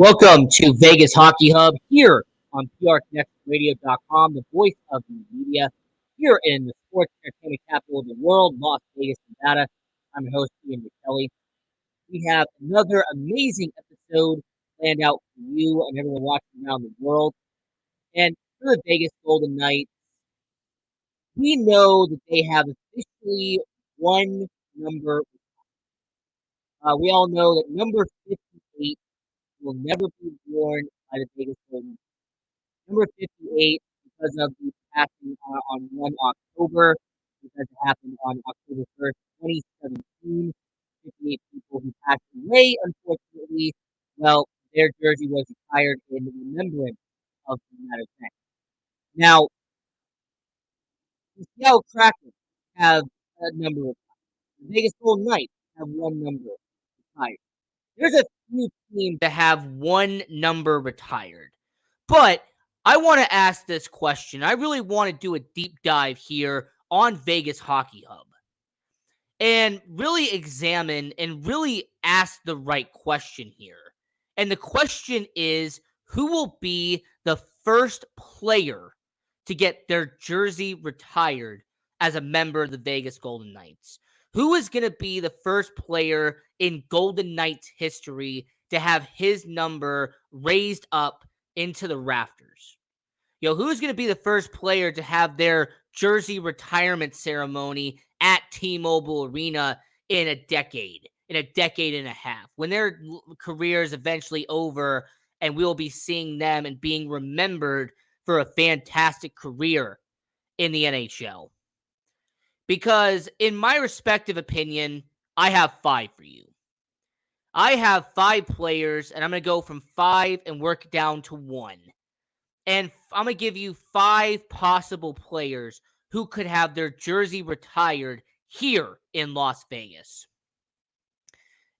Welcome to Vegas Hockey Hub here on PRConnectedRadio.com, the voice of the media here in the sports entertainment capital of the world, Las Vegas, Nevada. I'm your host, Ian Rachiele. We have another amazing episode planned out for you and everyone watching around the world. And for the Vegas Golden Knights, we know that they have officially one number. We all know that number 58 will never be worn by the Vegas Golden Knights. Number 58, because of the passing on 1 October, because it happened on October 1st, 2017. 58 people who passed away, unfortunately. Well, their jersey was retired in remembrance of that event. Now, the Seattle Kraken have a number of the Vegas Golden Knights have one number retired. There's a few teams that have one number retired. But I want to ask this question. I really want to do a deep dive here on Vegas Hockey Hub and really examine and really ask the right question here. And the question is, who will be the first player to get their jersey retired as a member of the Vegas Golden Knights? Who is going to be the first player in Golden Knights history to have his number raised up into the rafters? Who's going to be the first player to have their jersey retirement ceremony at T-Mobile Arena in a decade and a half, when their career is eventually over and we'll be seeing them and being remembered for a fantastic career in the NHL? Because in my respective opinion, I have five for you. I have five players, and I'm going to go from five and work down to one. And I'm going to give you five possible players who could have their jersey retired here in Las Vegas.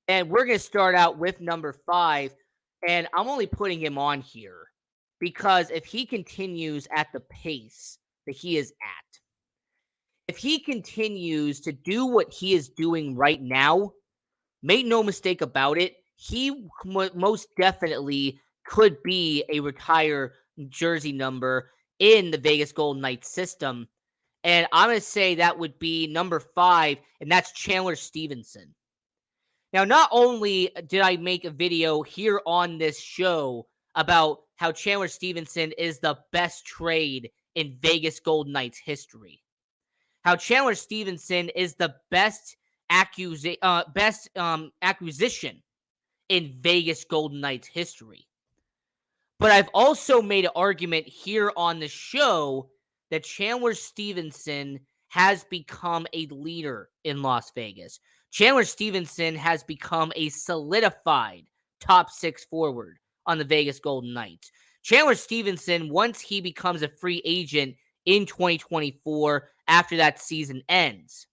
And we're going to start out with number five. And I'm only putting him on here because if he continues at the pace that he is at, if he continues to do what he is doing right now, make no mistake about it, he most definitely could be a retire jersey number in the Vegas Golden Knights system. And I'm going to say that would be number five, and that's Chandler Stevenson. Now, not only did I make a video here on this show about how Chandler Stevenson is the best trade in Vegas Golden Knights history, how Chandler Stevenson is the best acquisition in Vegas Golden Knights history. But I've also made an argument here on the show that Chandler Stevenson has become a leader in Las Vegas. Chandler Stevenson has become a solidified top six forward on the Vegas Golden Knights. Chandler Stevenson, once he becomes a free agent in 2024 after that season ends,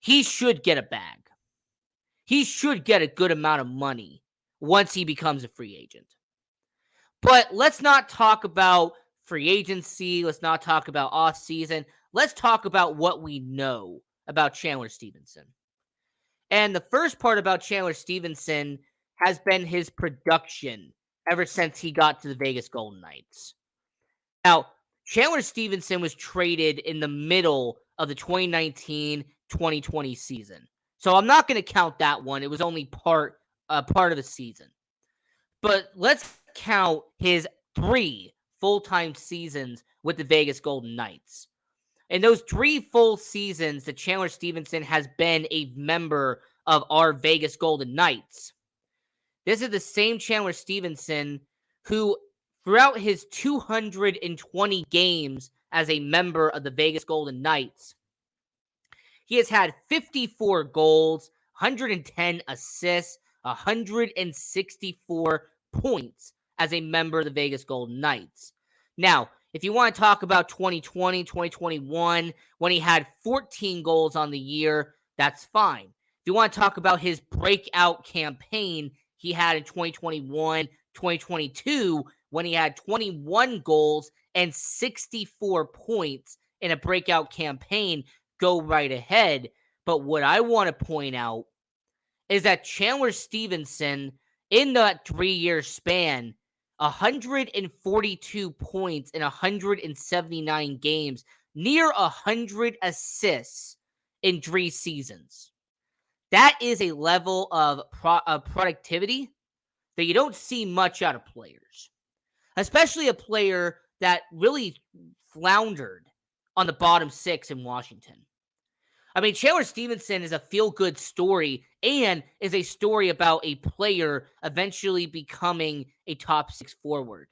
he should get a bag. He should get a good amount of money once he becomes a free agent. But let's not talk about free agency. Let's not talk about offseason. Let's talk about what we know about Chandler Stevenson. And the first part about Chandler Stevenson has been his production ever since he got to the Vegas Golden Knights. Now, Chandler Stevenson was traded in the middle of the 2019-2020 season. So I'm not going to count that one. It was only part of the season. But let's count his 3 full-time seasons with the Vegas Golden Knights. In those 3 full seasons that Chandler Stevenson has been a member of our Vegas Golden Knights, this is the same Chandler Stevenson who, throughout his 220 games as a member of the Vegas Golden Knights, he has had 54 goals, 110 assists, 164 points as a member of the Vegas Golden Knights. Now, if you want to talk about 2020, 2021, when he had 14 goals on the year, that's fine. If you want to talk about his breakout campaign he had in 2021, 2022, when he had 21 goals and 64 points in a breakout campaign, go right ahead. But what I want to point out is that Chandler Stevenson in that 3-year span, 142 points in 179 games, near 100 assists in 3 seasons. That is a level of productivity that you don't see much out of players, especially a player that really floundered on the bottom six in Washington. I mean, Chandler Stevenson is a feel-good story and is a story about a player eventually becoming a top six forward.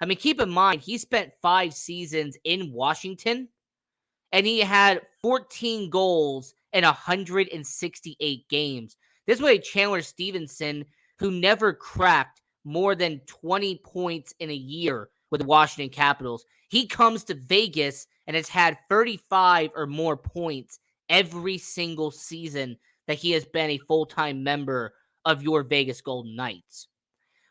I mean, keep in mind, he spent 5 seasons in Washington and he had 14 goals in 168 games. This was a Chandler Stevenson who never cracked more than 20 points in a year with the Washington Capitals. He comes to Vegas and has had 35 or more points every single season that he has been a full-time member of your Vegas Golden Knights.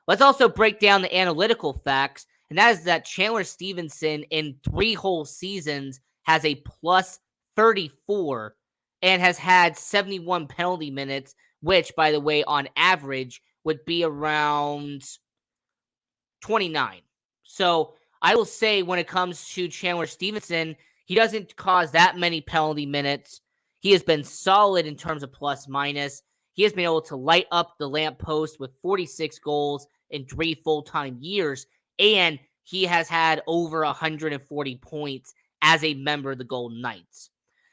Let's also break down the analytical facts, and that is that Chandler Stevenson in 3 whole seasons has a plus 34 and has had 71 penalty minutes, which, by the way, on average would be around 29. So I will say when it comes to Chandler Stevenson, he doesn't cause that many penalty minutes. He has been solid in terms of plus minus. He has been able to light up the lamppost with 46 goals in 3 full-time years, and he has had over 140 points as a member of the Golden Knights.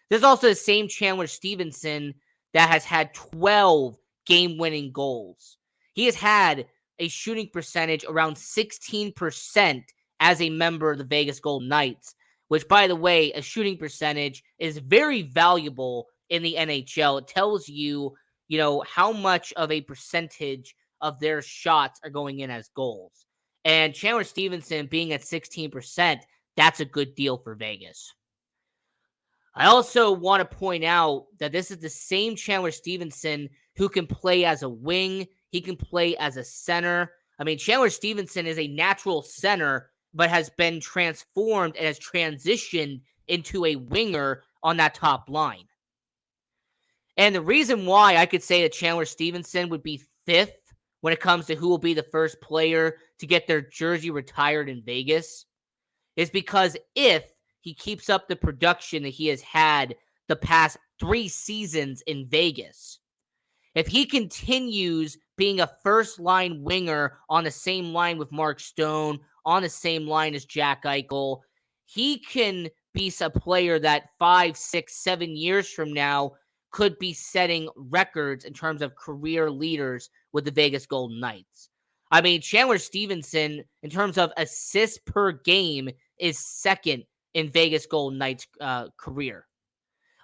This is also the same Chandler Stevenson that has had 12 game-winning goals. He has had a shooting percentage around 16% as a member of the Vegas Golden Knights, which, by the way, a shooting percentage is very valuable in the NHL. It tells you, how much of a percentage of their shots are going in as goals. And Chandler Stevenson being at 16%, that's a good deal for Vegas. I also want to point out that this is the same Chandler Stevenson who can play as a wing. He can play as a center. I mean, Chandler Stevenson is a natural center, but has been transformed and has transitioned into a winger on that top line. And the reason why I could say that Chandler Stevenson would be 5th when it comes to who will be the first player to get their jersey retired in Vegas is because if he keeps up the production that he has had the past 3 seasons in Vegas, if he continues being a first-line winger on the same line with Mark Stone, on the same line as Jack Eichel, he can be a player that 5, 6, 7 years from now could be setting records in terms of career leaders with the Vegas Golden Knights. I mean, Chandler Stevenson, in terms of assists per game, is second in Vegas Golden Knights career.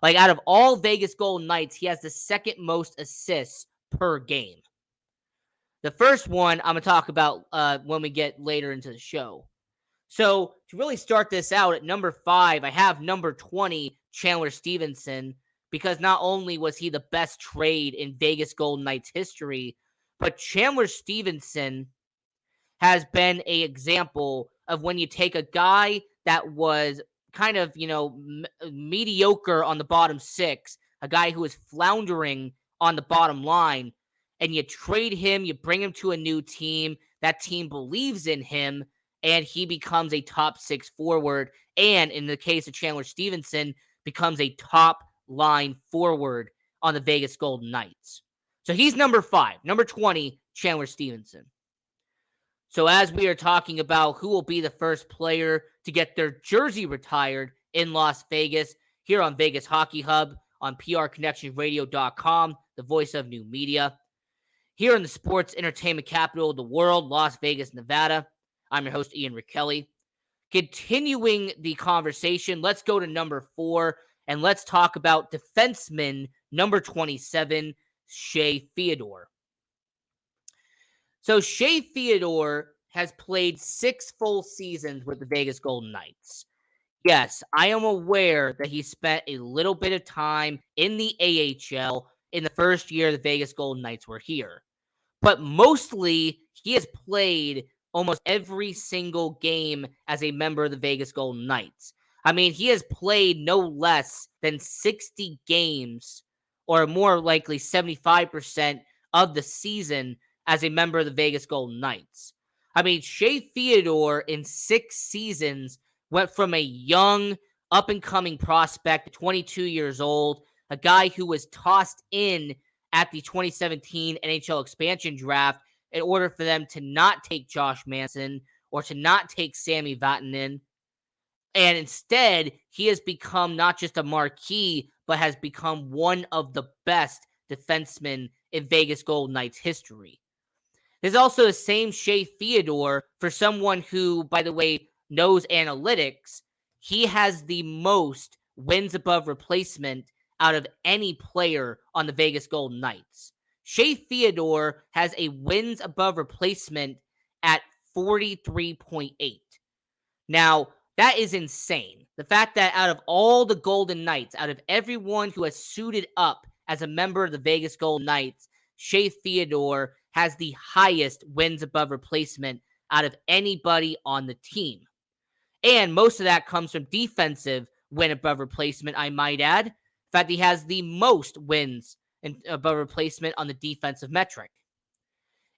Like, out of all Vegas Golden Knights, he has the second most assists per game. The first one I'm going to talk about when we get later into the show. So, to really start this out, at number 5, I have number 20, Chandler Stevenson, because not only was he the best trade in Vegas Golden Knights history, but Chandler Stevenson has been an example of when you take a guy that was kind of, mediocre on the bottom six, a guy who is floundering on the bottom line, and you trade him, you bring him to a new team, that team believes in him, and he becomes a top 6 forward, and in the case of Chandler Stevenson, becomes a top line forward on the Vegas Golden Knights. So he's number 5. Number 20, Chandler Stevenson. So as we are talking about who will be the first player to get their jersey retired in Las Vegas, here on Vegas Hockey Hub, on PRConnectionRadio.com, the voice of new media. Here in the sports entertainment capital of the world, Las Vegas, Nevada, I'm your host, Ian Rachiele. Continuing the conversation, let's go to number 4, and let's talk about defenseman number 27, Shea Theodore. So Shea Theodore has played 6 full seasons with the Vegas Golden Knights. Yes, I am aware that he spent a little bit of time in the AHL in the first year the Vegas Golden Knights were here. But mostly, he has played almost every single game as a member of the Vegas Golden Knights. I mean, he has played no less than 60 games, or more likely 75% of the season as a member of the Vegas Golden Knights. I mean, Shea Theodore in 6 seasons went from a young, up and coming prospect, 22 years old, a guy who was tossed in at the 2017 NHL expansion draft in order for them to not take Josh Manson or to not take Sami Vatanen. And instead, he has become not just a marquee, but has become one of the best defensemen in Vegas Golden Knights history. There's also the same Shea Theodore for someone who, by the way, knows analytics. He has the most wins above replacement out of any player on the Vegas Golden Knights. Shea Theodore has a wins above replacement at 43.8. Now, that is insane. The fact that out of all the Golden Knights, out of everyone who has suited up as a member of the Vegas Golden Knights, Shea Theodore has the highest wins above replacement out of anybody on the team. And most of that comes from defensive win above replacement, I might add. In fact, he has the most wins above replacement on the defensive metric.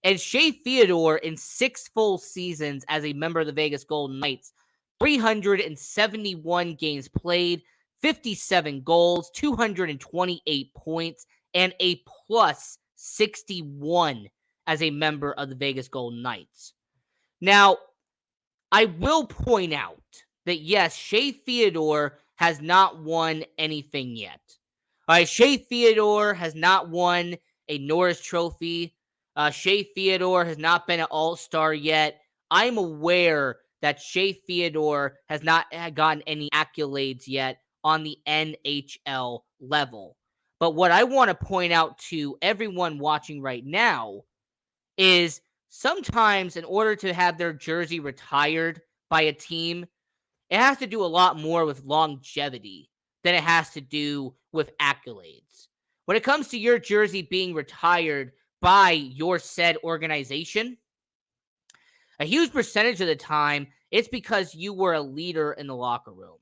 And Shea Theodore, in 6 full seasons as a member of the Vegas Golden Knights, 371 games played, 57 goals, 228 points, and a plus 61 as a member of the Vegas Golden Knights. Now, I will point out that, yes, Shea Theodore has not won anything yet. All right, Shea Theodore has not won a Norris Trophy. Shea Theodore has not been an all-star yet. I'm aware that Shea Theodore has not gotten any accolades yet on the NHL level. But what I want to point out to everyone watching right now is sometimes in order to have their jersey retired by a team, it has to do a lot more with longevity than it has to do with accolades. When it comes to your jersey being retired by your said organization, a huge percentage of the time, it's because you were a leader in the locker room.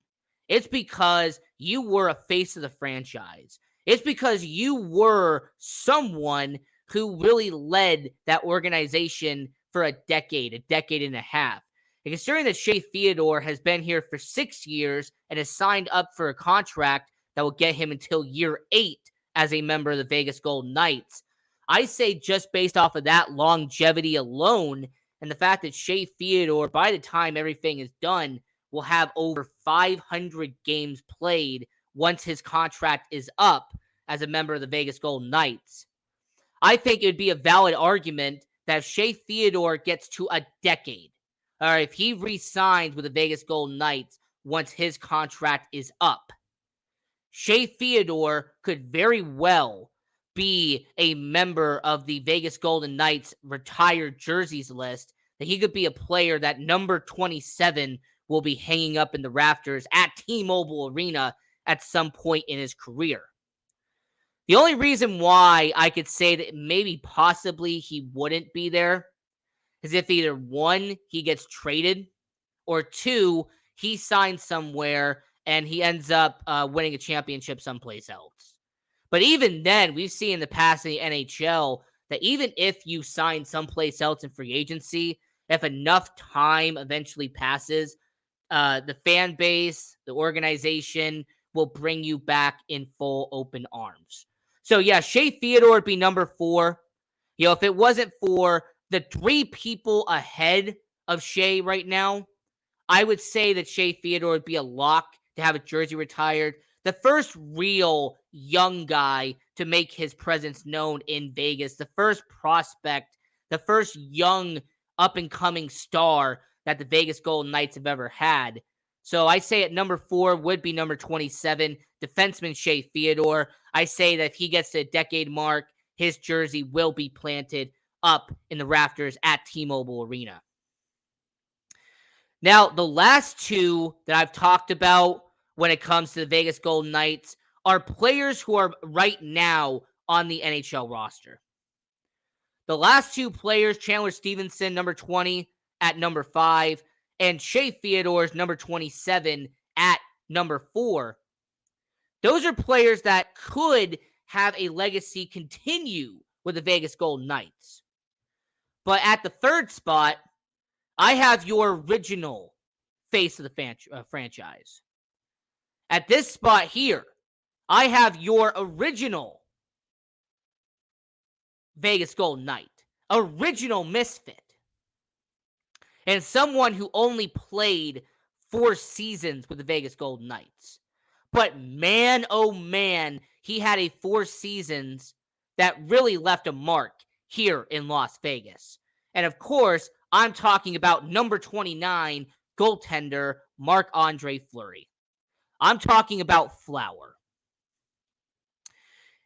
It's because you were a face of the franchise. It's because you were someone who really led that organization for a decade and a half. And considering that Shea Theodore has been here for 6 years and has signed up for a contract that will get him until year 8 as a member of the Vegas Golden Knights, I say just based off of that longevity alone and the fact that Shea Theodore, by the time everything is done, will have over 500 games played once his contract is up as a member of the Vegas Golden Knights. I think it would be a valid argument that if Shea Theodore gets to a decade, or if he re-signs with the Vegas Golden Knights once his contract is up, Shea Theodore could very well be a member of the Vegas Golden Knights retired jerseys list, that he could be a player that number 27 will be hanging up in the rafters at T-Mobile Arena at some point in his career. The only reason why I could say that maybe possibly he wouldn't be there is if either 1, he gets traded, or 2, he signs somewhere and he ends up winning a championship someplace else. But even then, we've seen in the past in the NHL that even if you sign someplace else in free agency, if enough time eventually passes, the fan base, the organization will bring you back in full open arms. So yeah, Shea Theodore would be number 4. You know, if it wasn't for the 3 people ahead of Shea right now, I would say that Shea Theodore would be a lock to have a jersey retired. The first real young guy to make his presence known in Vegas, the first prospect, the first young up-and-coming star that the Vegas Golden Knights have ever had. So I say at number 4 would be number 27, defenseman Shea Theodore. I say that if he gets to a decade mark, his jersey will be planted up in the rafters at T-Mobile Arena. Now, the last 2 that I've talked about when it comes to the Vegas Golden Knights are players who are right now on the NHL roster. The last 2 players, Chandler Stevenson, number 20 at number 5, and Shea Theodore's number 27 at number 4. Those are players that could have a legacy continue with the Vegas Golden Knights. But at the third spot, I have your original face of the franchise. At this spot here, I have your original Vegas Golden Knight, original misfit, and someone who only played 4 seasons with the Vegas Golden Knights. But man, oh man, he had a 4 seasons that really left a mark here in Las Vegas. And of course, I'm talking about number 29 goaltender Marc-Andre Fleury. I'm talking about Flower.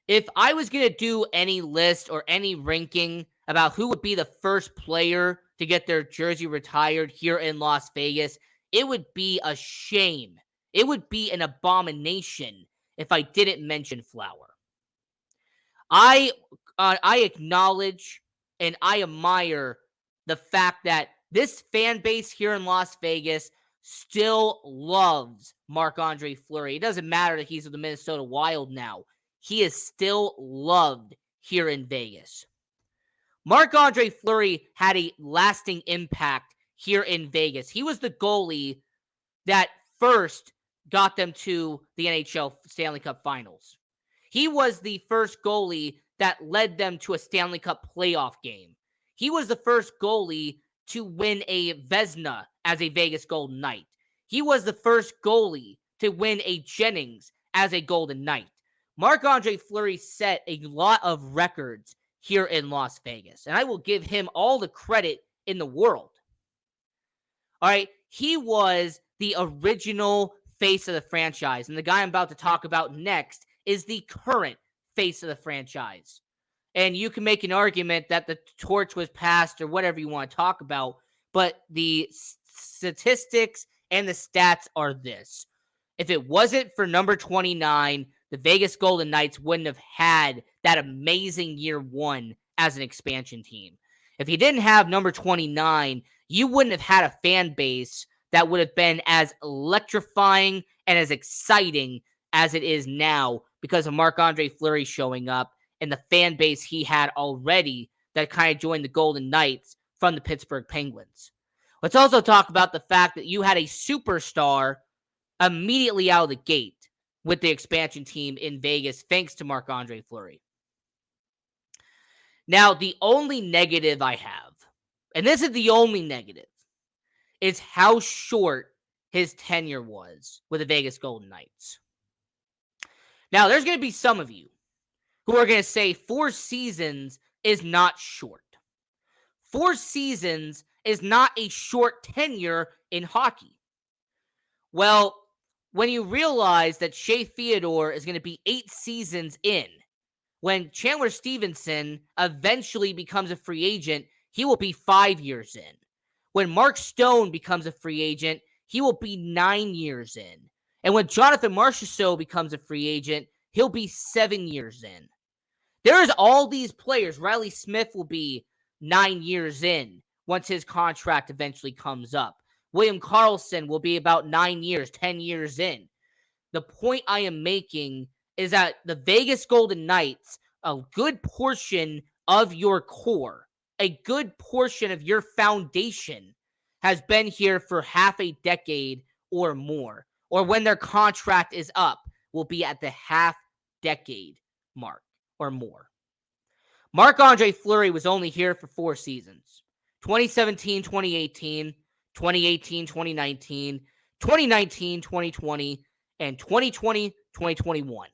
If I was going to do any list or any ranking about who would be the first player to get their jersey retired here in Las Vegas, it would be a shame. It would be an abomination if I didn't mention Flower. I acknowledge and I admire the fact that this fan base here in Las Vegas still loves Marc-Andre Fleury. It doesn't matter that he's with the Minnesota Wild now. He is still loved here in Vegas. Marc-Andre Fleury had a lasting impact here in Vegas. He was the goalie that first got them to the NHL Stanley Cup Finals. He was the first goalie that led them to a Stanley Cup playoff game. He was the first goalie to win a Vezina as a Vegas Golden Knight. He was the first goalie to win a Jennings as a Golden Knight. Marc-Andre Fleury set a lot of records here in Las Vegas, and I will give him all the credit in the world. All right, he was the original face of the franchise, and the guy I'm about to talk about next is the current face of the franchise. And you can make an argument that the torch was passed or whatever you want to talk about, but the statistics and the stats are this. If it wasn't for number 29, the Vegas Golden Knights wouldn't have had that amazing year 1 as an expansion team. If you didn't have number 29, you wouldn't have had a fan base that would have been as electrifying and as exciting as it is now because of Marc-Andre Fleury showing up and the fan base he had already that kind of joined the Golden Knights from the Pittsburgh Penguins. Let's also talk about the fact that you had a superstar immediately out of the gate with the expansion team in Vegas, thanks to Marc-Andre Fleury. Now, the only negative I have, and this is the only negative, is how short his tenure was with the Vegas Golden Knights. Now, there's going to be some of you who are going to say 4 seasons is not short. 4 seasons is not a short tenure in hockey. Well, when you realize that Shea Theodore is going to be 8 seasons in, when Chandler Stevenson eventually becomes a free agent, he will be 5 years in. When Mark Stone becomes a free agent, he will be 9 years in. And when Jonathan Marchessault becomes a free agent, he'll be 7 years in. There's all these players. Riley Smith will be 9 years in once his contract eventually comes up. William Karlsson will be about 9 years, 10 years in. The point I am making is that the Vegas Golden Knights, a good portion of your core, a good portion of your foundation has been here for half a decade or more, or when their contract is up, will be at the half-decade mark or more. Marc-Andre Fleury was only here for 4 seasons, 2017, 2018, 2018, 2019, 2019, 2020, and 2020, 2021.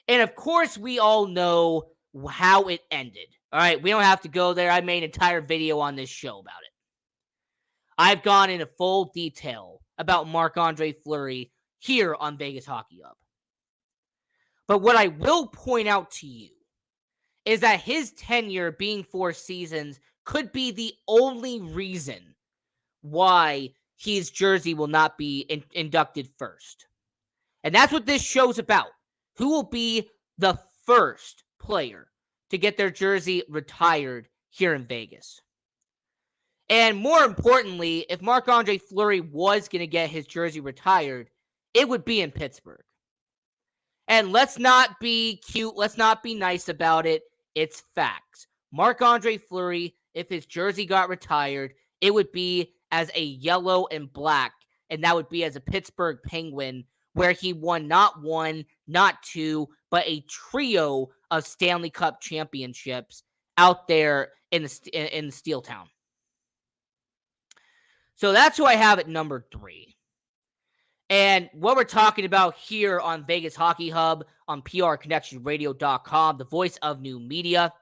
And of course, we all know how it ended. All right, we don't have to go there. I made an entire video on this show about it. I've gone into full detail about Marc-Andre Fleury here on Vegas Hockey Hub. But what I will point out to you is that his tenure being 4 seasons could be the only reason why his jersey will not be inducted first. And that's what this show's about. Who will be the first player to get their jersey retired here in Vegas? And more importantly, if Marc-Andre Fleury was going to get his jersey retired, it would be in Pittsburgh. And let's not be cute. Let's not be nice about it. It's facts. Marc-Andre Fleury if his jersey got retired, it would be as a yellow and black, and that would be as a Pittsburgh Penguin, where he won not one, not two, but a trio of Stanley Cup championships out there in the Steel Town. So that's who I have at number 3. And what we're talking about here on Vegas Hockey Hub on PRConnectionRadio.com, the voice of new media,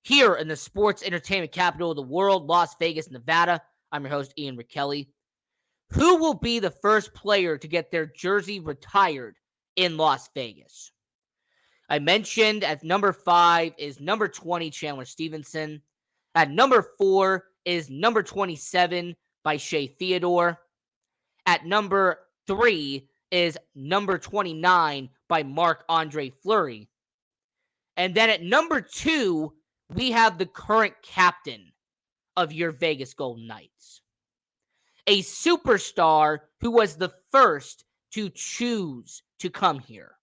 here in the sports entertainment capital of the world, Las Vegas, Nevada. I'm your host, Ian Rachiele. Who will be the first player to get their jersey retired in Las Vegas? I mentioned at number 5 is number 20, Chandler Stevenson. At number 4 is number 27 by Shea Theodore. At number 3 is number 29 by Marc-Andre Fleury. And then at number 2, we have the current captain of your Vegas Golden Knights. A superstar who was the first to choose to come here.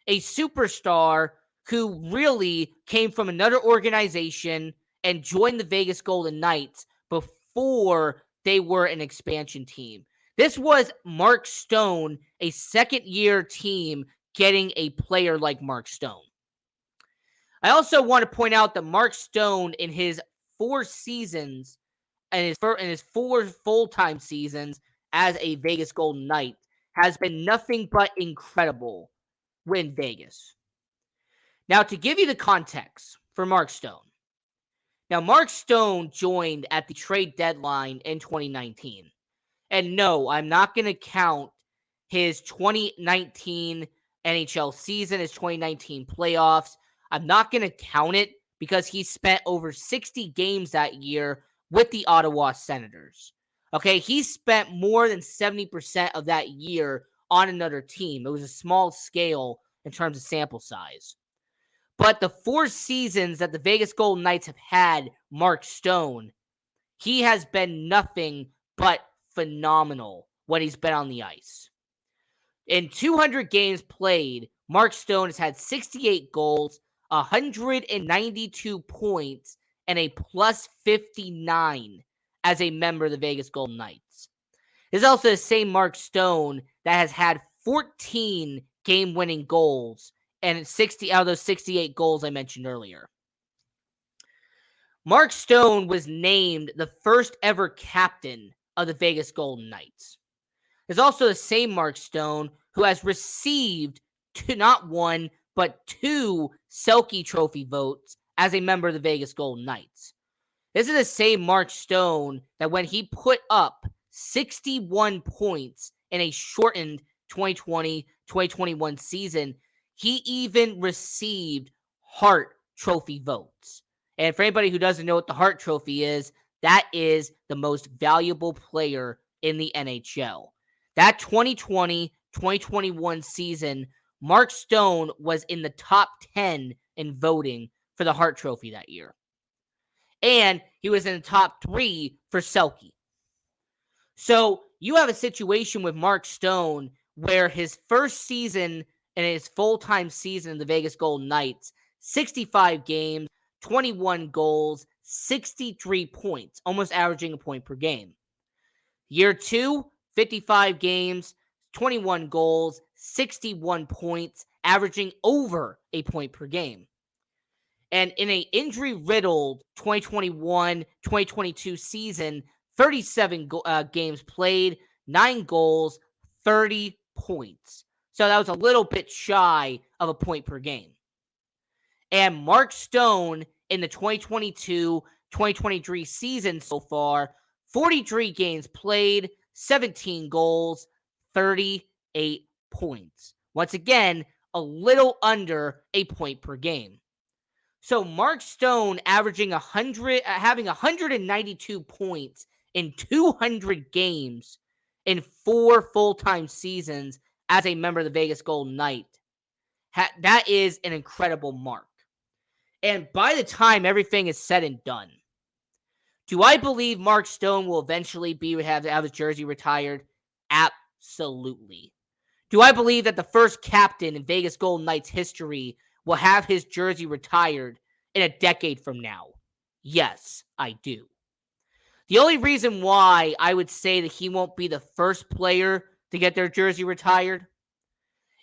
A superstar who really came from another organization and joined the Vegas Golden Knights before they were an expansion team. This was Mark Stone, a second-year team, getting a player like Mark Stone. I also want to point out that Mark Stone, in his 4 seasons, and his 4 full-time seasons as a Vegas Golden Knight, has been nothing but incredible in Vegas. Now, to give you the context for Mark Stone. Now, Mark Stone joined at the trade deadline in 2019. And no, I'm not going to count his 2019 NHL season, his 2019 playoffs. I'm not going to count it because he spent over 60 games that year with the Ottawa Senators. Okay, he spent more than 70% of that year on another team. It was a small scale in terms of sample size. But the 4 seasons that the Vegas Golden Knights have had Mark Stone, he has been nothing but phenomenal when he's been on the ice. In 200 games played, Mark Stone has had 68 goals, 192 points, and a plus 59 as a member of the Vegas Golden Knights. This is also the same Mark Stone that has had 14 game-winning goals and 60 out of those 68 goals I mentioned earlier. Mark Stone was named the first ever captain of the Vegas Golden Knights. There's also the same Mark Stone who has received not 1, but 2 Selke Trophy votes as a member of the Vegas Golden Knights. This is the same Mark Stone that when he put up 61 points in a shortened 2020-2021 season, he even received Hart Trophy votes. And for anybody who doesn't know what the Hart Trophy is, that is the most valuable player in the NHL. That 2020-2021 season, Mark Stone was in the top 10 in voting for the Hart Trophy that year. And he was in the top 3 for Selke. So you have a situation with Mark Stone where his first season and his full-time season in the Vegas Golden Knights, 65 games, 21 goals, 63 points, almost averaging a point per game. Year 2, 55 games, 21 goals, 61 points, averaging over a point per game. And in an injury-riddled 2021-2022 season, 37 games played, 9 goals, 30 points. So that was a little bit shy of a point per game. And Mark Stone in the 2022-2023 season so far, 43 games played, 17 goals, 38 points. Once again, a little under a point per game. So Mark Stone having 192 points in 200 games in 4 full-time seasons as a member of the Vegas Golden Knights. That is an incredible mark. And by the time everything is said and done, do I believe Mark Stone will eventually have his jersey retired? Absolutely. Do I believe that the first captain in Vegas Golden Knights history will have his jersey retired in a decade from now? Yes, I do. The only reason why I would say that he won't be the first player to get their jersey retired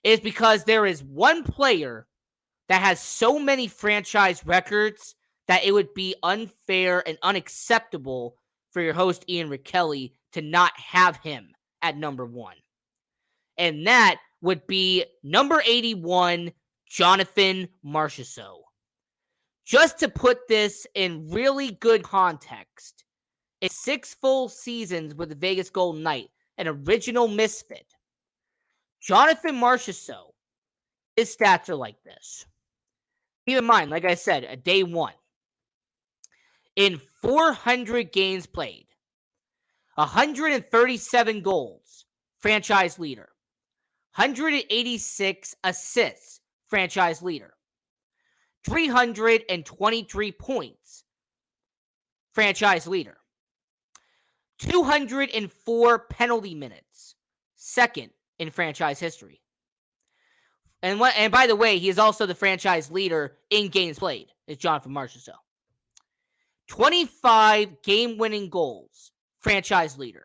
is because there is one player that has so many franchise records that it would be unfair and unacceptable for your host Ian Rachiele to not have him at number one. And that would be number 81, Jonathan Marchessault. Just to put this in really good context, in 6 full seasons with the Vegas Golden Knight, an original misfit, Jonathan Marchessault, his stats are like this. Keep in mind, like I said, a day one. In 400 games played, 137 goals, franchise leader. 186 assists, franchise leader. 323 points, franchise leader. 204 penalty minutes, second in franchise history. And by the way, he is also the franchise leader in games played, is Jonathan Marchessault. 25 game-winning goals, franchise leader.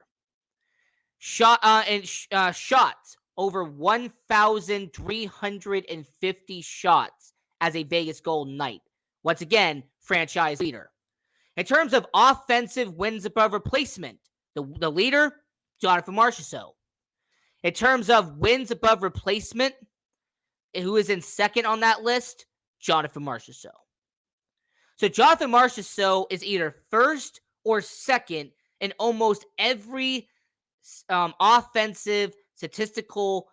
Shots, over 1,350 shots as a Vegas Golden Knight. Once again, franchise leader. In terms of offensive wins above replacement, the leader, Jonathan Marchessault. In terms of wins above replacement, who is in second on that list? Jonathan Marchessault. So Jonathan Marchessault is either first or second in almost every offensive statistical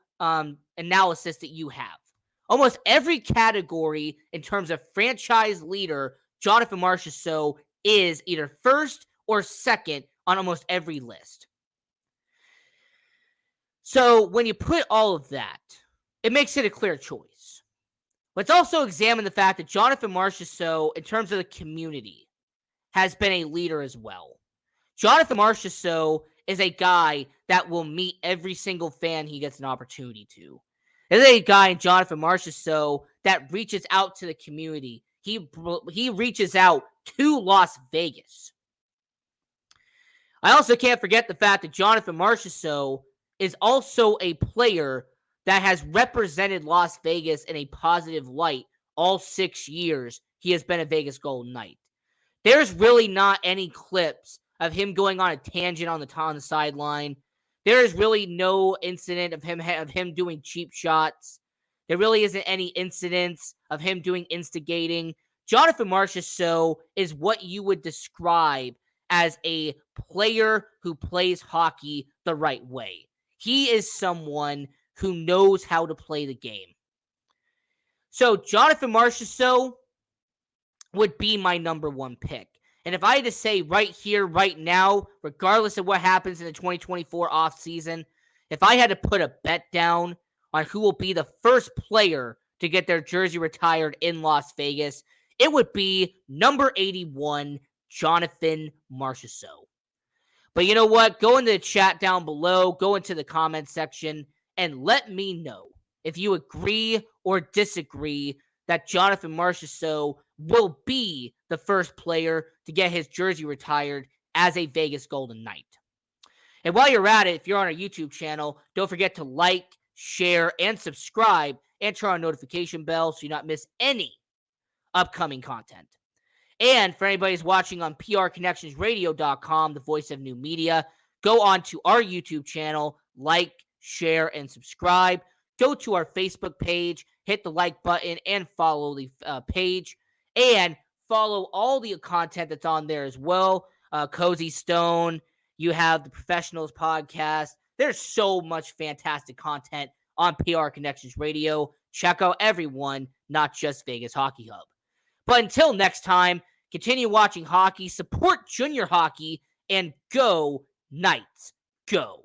analysis that you have. Almost every category in terms of franchise leader, Jonathan Marchessault is either first or second on almost every list. So when you put all of that, it makes it a clear choice. Let's also examine the fact that Jonathan Marchessault, in terms of the community, has been a leader as well. Jonathan Marchessault is a guy that will meet every single fan he gets an opportunity to. There's a guy in Jonathan Marchessault that reaches out to the community. He reaches out to Las Vegas. I also can't forget the fact that Jonathan Marchessault is also a player that has represented Las Vegas in a positive light all 6 years he has been a Vegas Golden Knight. There's really not any clips of him going on a tangent on the sideline. There is really no incident of him doing cheap shots. There really isn't any incidents of him doing instigating. Jonathan Marchessault is what you would describe as a player who plays hockey the right way. He is someone who knows how to play the game. So Jonathan Marchessault would be my number one pick. And if I had to say right here, right now, regardless of what happens in the 2024 offseason, if I had to put a bet down on who will be the first player to get their jersey retired in Las Vegas, it would be number 81, Jonathan Marchessault. But you know what? Go into the chat down below, go into the comment section, and let me know if you agree or disagree that Jonathan Marchessault will be the first player to get his jersey retired as a Vegas Golden Knight. And while you're at it, if you're on our YouTube channel, don't forget to like, share, and subscribe, and turn on notification bell so you not miss any upcoming content. And for anybody who's watching on prconnectionsradio.com, the voice of new media, go on to our YouTube channel, like, share, and subscribe. Go to our Facebook page, hit the like button, and follow the page. And follow all the content that's on there as well. Cozy Stone, you have the Professionals podcast. There's so much fantastic content on PR Connections Radio. Check out everyone, not just Vegas Hockey Hub. But until next time, continue watching hockey, support junior hockey, and go Knights, go.